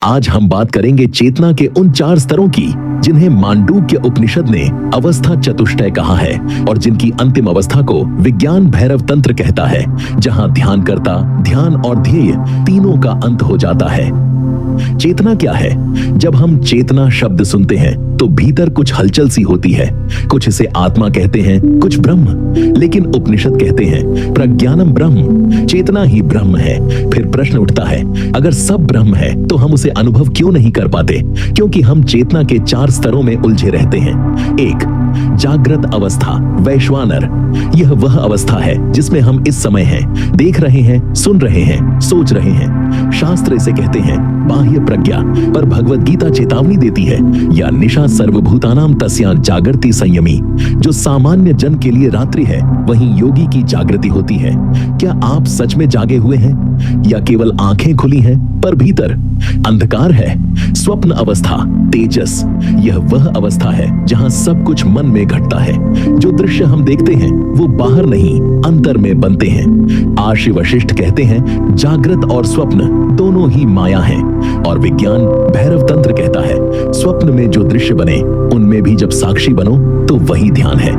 आज हम बात करेंगे चेतना के उन 4 स्तरों की जिन्हें मांडूक्य उपनिषद ने अवस्था चतुष्टय कहा है और जिनकी अंतिम अवस्था को विज्ञान भैरव तंत्र कहता है, जहां ध्यान करता, ध्यान और ध्येय तीनों का अंत हो जाता है। चेतना क्या है? जब हम चेतना शब्द सुनते हैं तो भीतर कुछ हलचल सी होती है। कुछ इसे आत्मा कहते हैं, कुछ ब्रह्म, लेकिन उपनिषद कहते हैं प्रज्ञानम ब्रह्म, चेतना ही ब्रह्म है। फिर प्रश्न उठता है, अगर सब ब्रह्म है तो हम उसे अनुभव क्यों नहीं कर पाते? क्योंकि हम चेतना के 4 स्तरों में उलझे रहते हैं। 1. जागृत अवस्था, वैश्वानर। यह वह अवस्था है जिसमें हम इस समय हैं, देख रहे हैं, सुन रहे हैं, सोच रहे हैं। शास्त्र इसे कहते हैं बाह्य प्रज्ञा, पर भगवत गीता चेतावनी देती है, या निशा सर्वभूतानां तस्या जागृति संयमी। जो सामान्य जन के लिए रात्रि है, वहीं योगी की जागृति होती है। क्या आप सच में जागे हुए हैं या केवल आंखें खुली हैं पर भीतर अंधकार है? स्वप्न अवस्था, तेजस। यह वह अवस्था है जहां सब कुछ मन में घटता है। जो दृश्य हम देखते हैं वो बाहर नहीं, अंतर में बनते हैं। आर्षि वशिष्ठ कहते हैं जागृत और स्वप्न दोनों ही माया हैं, और विज्ञान भैरव तंत्र कहता है स्वप्न में जो दृश्य बने उनमें भी जब साक्षी बनो तो वही ध्यान है।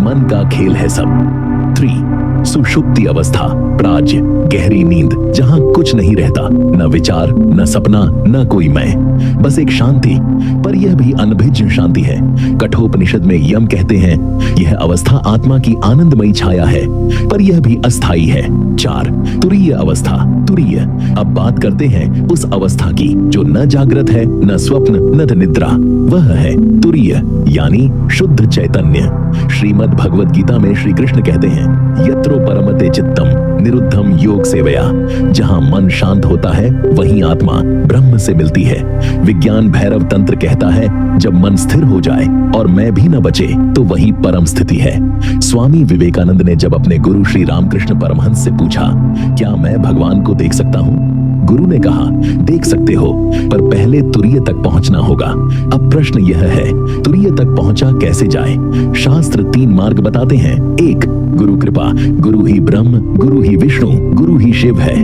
मन का खेल है सब। 3. सुषुप्ति अवस्था, प्राज्ञ, गहरी नींद, जहां कुछ नहीं रहता, न विचार, न सपना, न कोई मैं, बस एक शांति। पर यह भी अनभिज्ञ शांति है। कठोपनिषद में यम कहते हैं यह अवस्था आत्मा की आनंदमयी छाया है, पर यह भी अस्थाई है। 4. तुरीय अवस्था, तुरीय। अब बात करते हैं उस अवस्था की जो न जागृत है, न स्वप्न, न निद्रा। वह है तुरीय, यानी शुद्ध चैतन्य। श्रीमद् भगवद गीता में श्री कृष्ण कहते हैं यत्रो परमते चित्तम निरुद्धम योग सेवया। जहां मन शांत होता है वहीं आत्मा ब्रह्म से मिलती है। विज्ञान भैरव तंत्र कहता है जब मन स्थिर हो जाए और मैं भी न बचे तो वही परम स्थिति है। स्वामी विवेकानंद ने जब अपने गुरु श्री रामकृष्ण परमहंस से पूछा, क्या मैं भगवान को देख सकता हूँ? गुरु ने कहा, देख सकते हो, पर पहले तुरीय तक पहुंचना होगा। अब प्रश्न यह है, तुरीय तक पहुंचा कैसे जाए? शास्त्र 3 मार्ग बताते हैं। 1. गुरु कृपा। गुरु ही ब्रह्म, गुरु ही विष्णु, गुरु ही शिव है।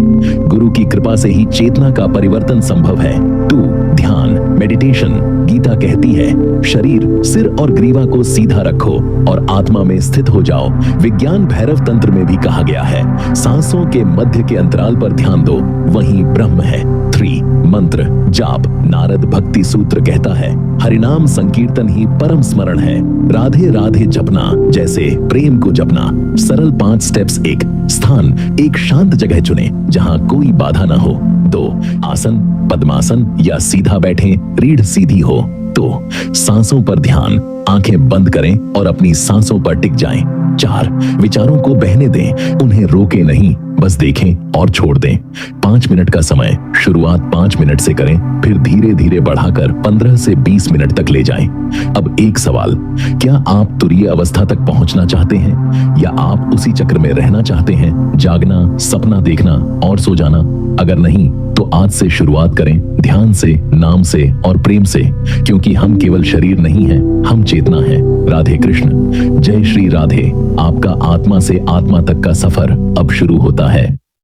गुरु की कृपा से ही चेतना का परिवर्तन संभव है। 2. ध्यान, मेडिटेशन। गीता कहती है शरीर, सिर और ग्रीवा को सीधा रखो और आत्मा में स्थित हो जाओ। विज्ञान भैरव तंत्र में भी कहा गया है सांसों के मध्य के अंतराल पर ध्यान दो, वहीं ब्रह्म है। 3. मंत्र, जाप। नारद भक्ति सूत्र कहता है हरिनाम संकीर्तन ही परम स्मरण है। राधे राधे जपना जैसे प्रेम को जपना। सरल 5 स्टेप्स। 1. स्थान, एक शांत जगह चुने जहां कोई बाधा ना हो। 2. आसन, पद्मासन या सीधा बैठें, रीढ़ सीधी हो। 2. सांसों पर ध्यान, आंखें बंद करें और अपनी सांसों पर टिक जाएं। 4. विचारों को बहने दें, उन्हें रोके नहीं, बस देखें और छोड़ दें। 5 मिनट का समय, शुरुआत 5 मिनट से करें, फिर धीरे धीरे बढ़ाकर 15 से 20 मिनट तक ले जाएं। अब एक सवाल, क्या आप तुरीय अवस्था तक पहुंचना चाहते हैं या आप उसी चक्र में रहना चाहते हैं? जागना, सपना देखना और सो जाना? अगर नहीं तो आज से शुरुआत करें, ध्यान से, नाम से और प्रेम से, क्योंकि हम केवल शरीर नहीं हैं, हम चेतना हैं। राधे कृष्ण। जय श्री राधे। आपका आत्मा से आत्मा तक का सफर अब शुरू होता है।